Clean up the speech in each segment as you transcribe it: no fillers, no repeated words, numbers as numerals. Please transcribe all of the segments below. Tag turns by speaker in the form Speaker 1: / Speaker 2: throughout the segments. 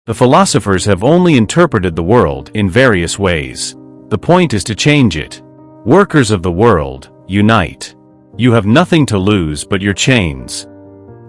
Speaker 1: The philosophers have only interpreted the world in various ways. The point is to change it. Workers of the world, unite. You have nothing to lose but your chains.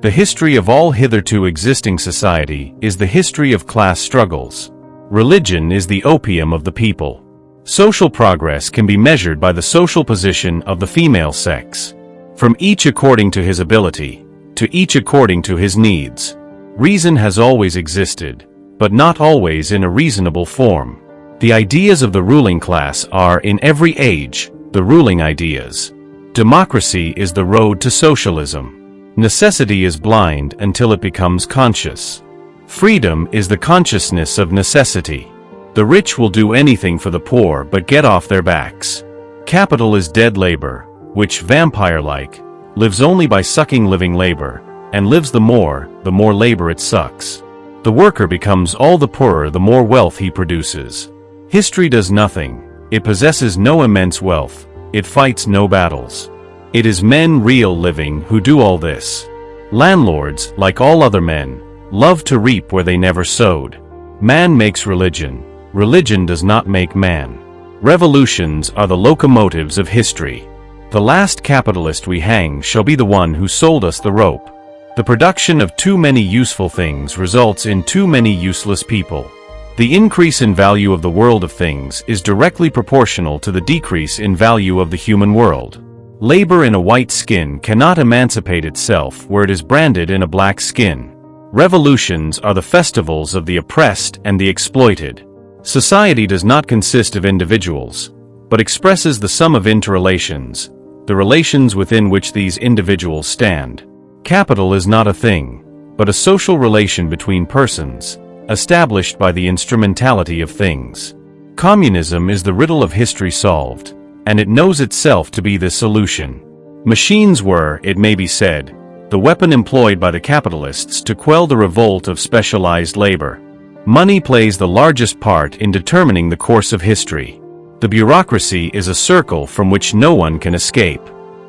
Speaker 1: The history of all hitherto existing society is the history of class struggles. Religion is the opium of the people. Social progress can be measured by the social position of the female sex. From each according to his ability, to each according to his needs. Reason has always existed, but not always in a reasonable form. The ideas of the ruling class are, in every age, the ruling ideas. Democracy is the road to socialism. Necessity is blind until it becomes conscious. Freedom is the consciousness of necessity. The rich will do anything for the poor but get off their backs. Capital is dead labor, which, vampire-like, lives only by sucking living labor, and lives the more labor it sucks. The worker becomes all the poorer the more wealth he produces. History does nothing. It possesses no immense wealth. It fights no battles. It is men real living who do all this. Landlords, like all other men, love to reap where they never sowed. Man makes religion. Religion does not make man. Revolutions are the locomotives of history. The last capitalist we hang shall be the one who sold us the rope. The production of too many useful things results in too many useless people. The increase in value of the world of things is directly proportional to the decrease in value of the human world. Labor in a white skin cannot emancipate itself where it is branded in a black skin. Revolutions are the festivals of the oppressed and the exploited. Society does not consist of individuals, but expresses the sum of interrelations, the relations within which these individuals stand. Capital is not a thing, but a social relation between persons, established by the instrumentality of things. Communism is the riddle of history solved, and it knows itself to be the solution. Machines were, it may be said, the weapon employed by the capitalists to quell the revolt of specialized labor. Money plays the largest part in determining the course of history. The bureaucracy is a circle from which no one can escape.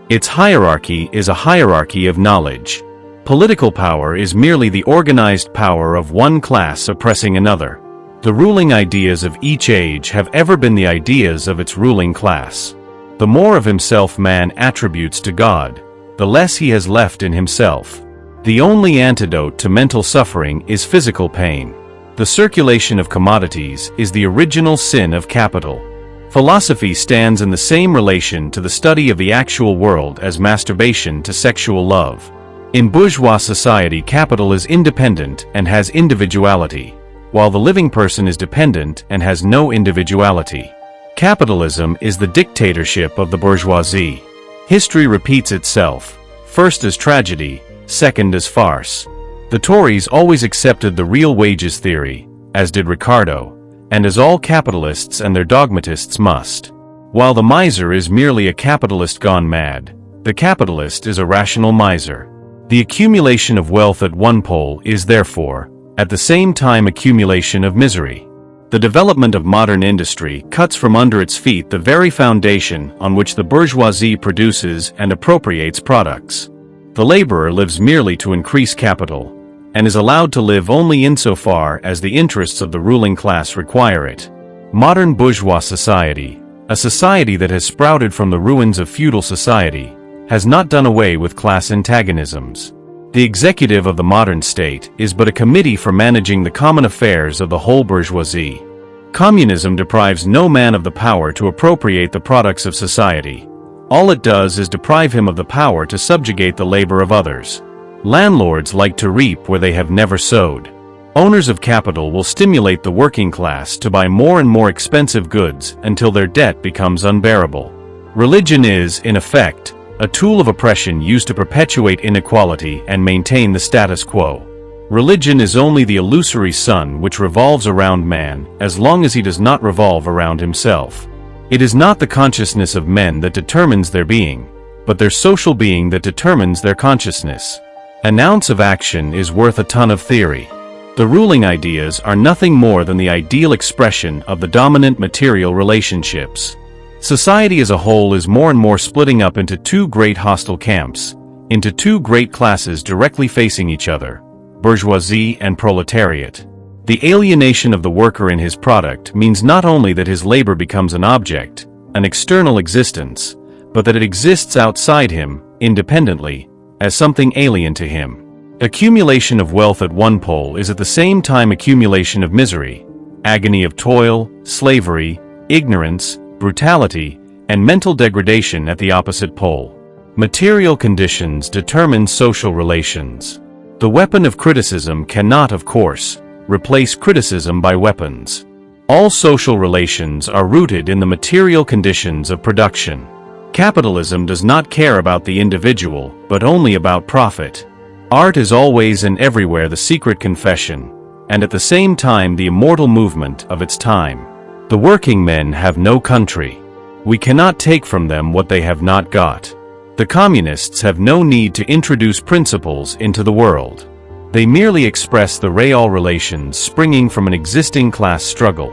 Speaker 1: Its hierarchy is a hierarchy of knowledge. Political power is merely the organized power of one class oppressing another. The ruling ideas of each age have ever been the ideas of its ruling class. The more of himself man attributes to God, the less he has left in himself. The only antidote to mental suffering is physical pain. The circulation of commodities is the original sin of capital. Philosophy stands in the same relation to the study of the actual world as masturbation to sexual love. In bourgeois society, capital is independent and has individuality, while the living person is dependent and has no individuality. Capitalism is the dictatorship of the bourgeoisie. History repeats itself, first as tragedy, second as farce. The Tories always accepted the real wages theory, as did Ricardo, and as all capitalists and their dogmatists must. While the miser is merely a capitalist gone mad, the capitalist is a rational miser. The accumulation of wealth at one pole is therefore, at the same time, accumulation of misery. The development of modern industry cuts from under its feet the very foundation on which the bourgeoisie produces and appropriates products. The laborer lives merely to increase capital, and is allowed to live only insofar as the interests of the ruling class require it. Modern bourgeois society, a society that has sprouted from the ruins of feudal society, has not done away with class antagonisms. The executive of the modern state is but a committee for managing the common affairs of the whole bourgeoisie. Communism deprives no man of the power to appropriate the products of society. All it does is deprive him of the power to subjugate the labor of others. Landlords like to reap where they have never sowed. Owners of capital will stimulate the working class to buy more and more expensive goods until their debt becomes unbearable. Religion is, in effect, a tool of oppression used to perpetuate inequality and maintain the status quo. Religion is only the illusory sun which revolves around man as long as he does not revolve around himself. It is not the consciousness of men that determines their being, but their social being that determines their consciousness. An ounce of action is worth a ton of theory. The ruling ideas are nothing more than the ideal expression of the dominant material relationships. Society as a whole is more and more splitting up into two great hostile camps, into two great classes directly facing each other, bourgeoisie and proletariat. The alienation of the worker in his product means not only that his labor becomes an object, an external existence, but that it exists outside him, independently, as something alien to him. Accumulation of wealth at one pole is at the same time accumulation of misery, agony of toil, slavery, ignorance, brutality, and mental degradation at the opposite pole. Material conditions determine social relations. The weapon of criticism cannot, of course, replace criticism by weapons. All social relations are rooted in the material conditions of production. Capitalism does not care about the individual, but only about profit. Art is always and everywhere the secret confession, and at the same time the immortal movement of its time. The working men have no country. We cannot take from them what they have not got. The communists have no need to introduce principles into the world. They merely express the real relations springing from an existing class struggle.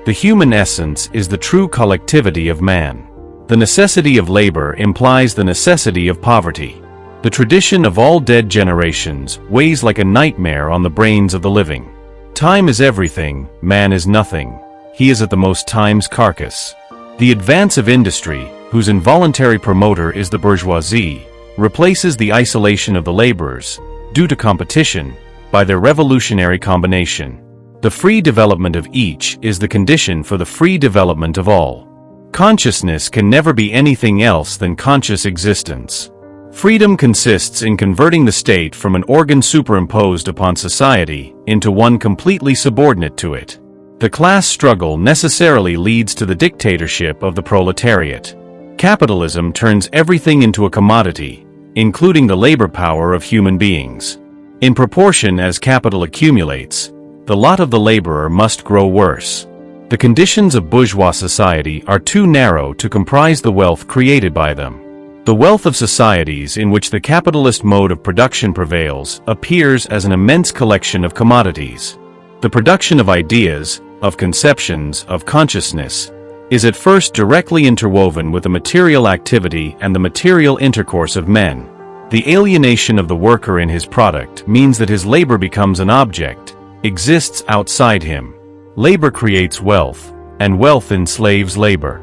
Speaker 1: The human essence is the true collectivity of man. The necessity of labor implies the necessity of poverty. The tradition of all dead generations weighs like a nightmare on the brains of the living. Time is everything, man is nothing. He is at the most time's carcass. The advance of industry, whose involuntary promoter is the bourgeoisie, replaces the isolation of the laborers, due to competition, by their revolutionary combination. The free development of each is the condition for the free development of all. Consciousness can never be anything else than conscious existence. Freedom consists in converting the state from an organ superimposed upon society into one completely subordinate to it. The class struggle necessarily leads to the dictatorship of the proletariat. Capitalism turns everything into a commodity, including the labor power of human beings. In proportion as capital accumulates, the lot of the laborer must grow worse. The conditions of bourgeois society are too narrow to comprise the wealth created by them. The wealth of societies in which the capitalist mode of production prevails appears as an immense collection of commodities. The production of ideas, of conceptions, of consciousness, is at first directly interwoven with the material activity and the material intercourse of men. The alienation of the worker in his product means that his labor becomes an object, exists outside him. Labor creates wealth, and wealth enslaves labor.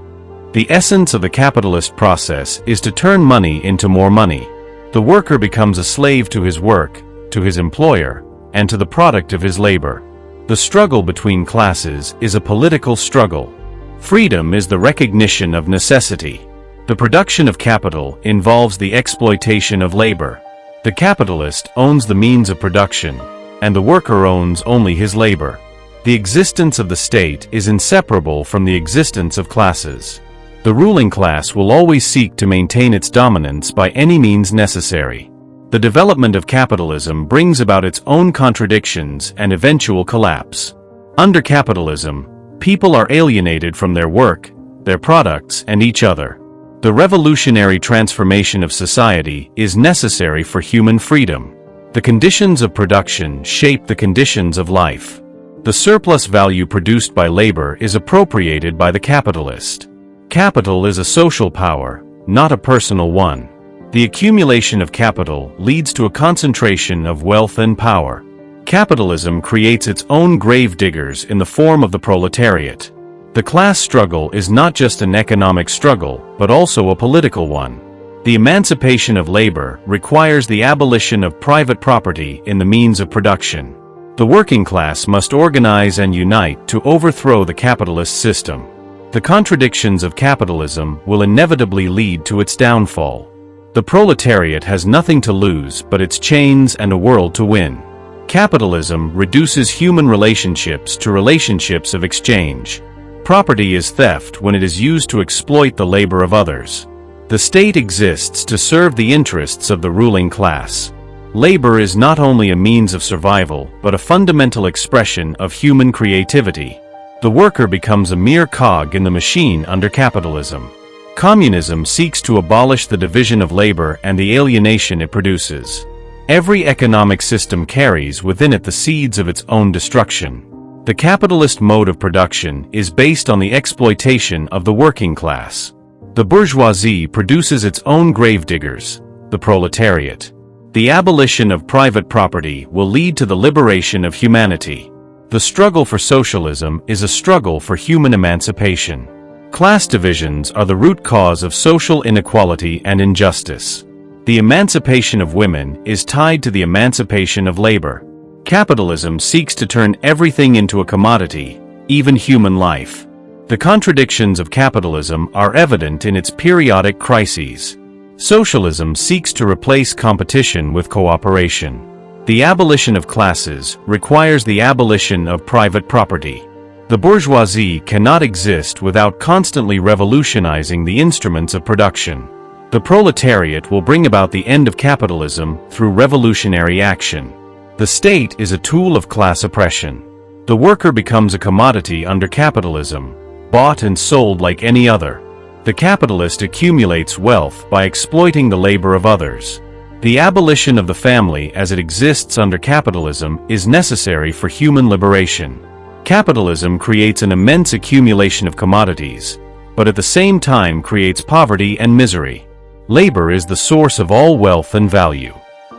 Speaker 1: The essence of the capitalist process is to turn money into more money. The worker becomes a slave to his work, to his employer, and to the product of his labor. The struggle between classes is a political struggle. Freedom is the recognition of necessity. The production of capital involves the exploitation of labor. The capitalist owns the means of production, and the worker owns only his labor. The existence of the state is inseparable from the existence of classes. The ruling class will always seek to maintain its dominance by any means necessary. The development of capitalism brings about its own contradictions and eventual collapse. Under capitalism, people are alienated from their work, their products, and each other. The revolutionary transformation of society is necessary for human freedom. The conditions of production shape the conditions of life. The surplus value produced by labor is appropriated by the capitalist. Capital is a social power, not a personal one. The accumulation of capital leads to a concentration of wealth and power. Capitalism creates its own grave diggers in the form of the proletariat. The class struggle is not just an economic struggle, but also a political one. The emancipation of labor requires the abolition of private property in the means of production. The working class must organize and unite to overthrow the capitalist system. The contradictions of capitalism will inevitably lead to its downfall. The proletariat has nothing to lose but its chains and a world to win. Capitalism reduces human relationships to relationships of exchange. Property is theft when it is used to exploit the labor of others. The state exists to serve the interests of the ruling class. Labor is not only a means of survival, but a fundamental expression of human creativity. The worker becomes a mere cog in the machine under capitalism. Communism seeks to abolish the division of labor and the alienation it produces. Every economic system carries within it the seeds of its own destruction. The capitalist mode of production is based on the exploitation of the working class. The bourgeoisie produces its own gravediggers, the proletariat. The abolition of private property will lead to the liberation of humanity. The struggle for socialism is a struggle for human emancipation. Class divisions are the root cause of social inequality and injustice. The emancipation of women is tied to the emancipation of labor. Capitalism seeks to turn everything into a commodity, even human life. The contradictions of capitalism are evident in its periodic crises. Socialism seeks to replace competition with cooperation. The abolition of classes requires the abolition of private property. The bourgeoisie cannot exist without constantly revolutionizing the instruments of production. The proletariat will bring about the end of capitalism through revolutionary action. The state is a tool of class oppression. The worker becomes a commodity under capitalism, bought and sold like any other. The capitalist accumulates wealth by exploiting the labor of others. The abolition of the family as it exists under capitalism is necessary for human liberation. Capitalism creates an immense accumulation of commodities, but at the same time creates poverty and misery. Labor is the source of all wealth and value.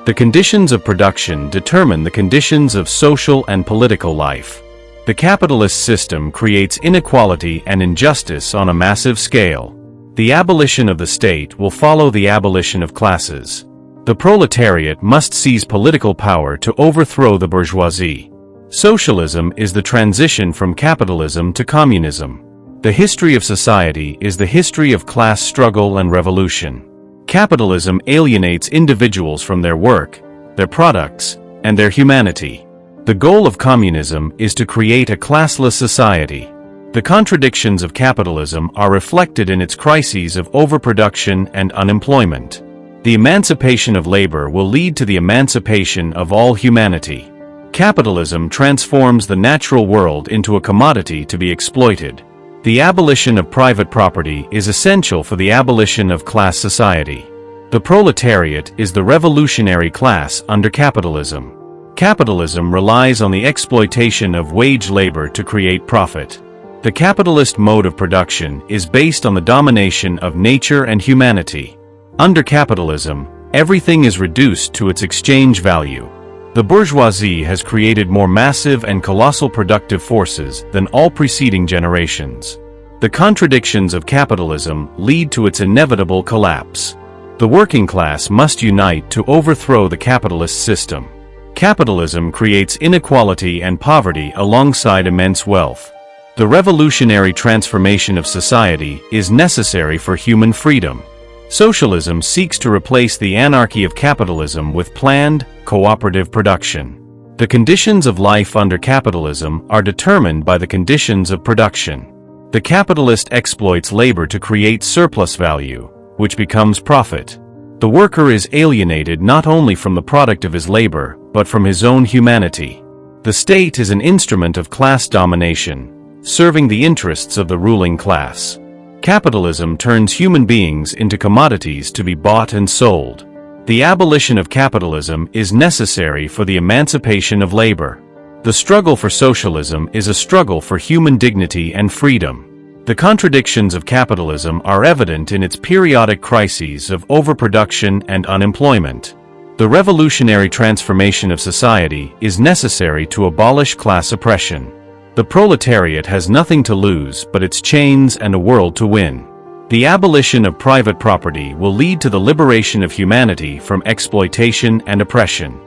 Speaker 1: The conditions of production determine the conditions of social and political life. The capitalist system creates inequality and injustice on a massive scale. The abolition of the state will follow the abolition of classes. The proletariat must seize political power to overthrow the bourgeoisie. Socialism is the transition from capitalism to communism. The history of society is the history of class struggle and revolution. Capitalism alienates individuals from their work, their products, and their humanity. The goal of communism is to create a classless society. The contradictions of capitalism are reflected in its crises of overproduction and unemployment. The emancipation of labor will lead to the emancipation of all humanity. Capitalism transforms the natural world into a commodity to be exploited. The abolition of private property is essential for the abolition of class society. The proletariat is the revolutionary class under capitalism. Capitalism relies on the exploitation of wage labor to create profit. The capitalist mode of production is based on the domination of nature and humanity. Under capitalism, everything is reduced to its exchange value. The bourgeoisie has created more massive and colossal productive forces than all preceding generations. The contradictions of capitalism lead to its inevitable collapse. The working class must unite to overthrow the capitalist system. Capitalism creates inequality and poverty alongside immense wealth. The revolutionary transformation of society is necessary for human freedom. Socialism seeks to replace the anarchy of capitalism with planned, cooperative production. The conditions of life under capitalism are determined by the conditions of production. The capitalist exploits labor to create surplus value, which becomes profit. The worker is alienated not only from the product of his labor, but from his own humanity. The state is an instrument of class domination, serving the interests of the ruling class. Capitalism turns human beings into commodities to be bought and sold. The abolition of capitalism is necessary for the emancipation of labor. The struggle for socialism is a struggle for human dignity and freedom. The contradictions of capitalism are evident in its periodic crises of overproduction and unemployment. The revolutionary transformation of society is necessary to abolish class oppression. The proletariat has nothing to lose but its chains and a world to win. The abolition of private property will lead to the liberation of humanity from exploitation and oppression.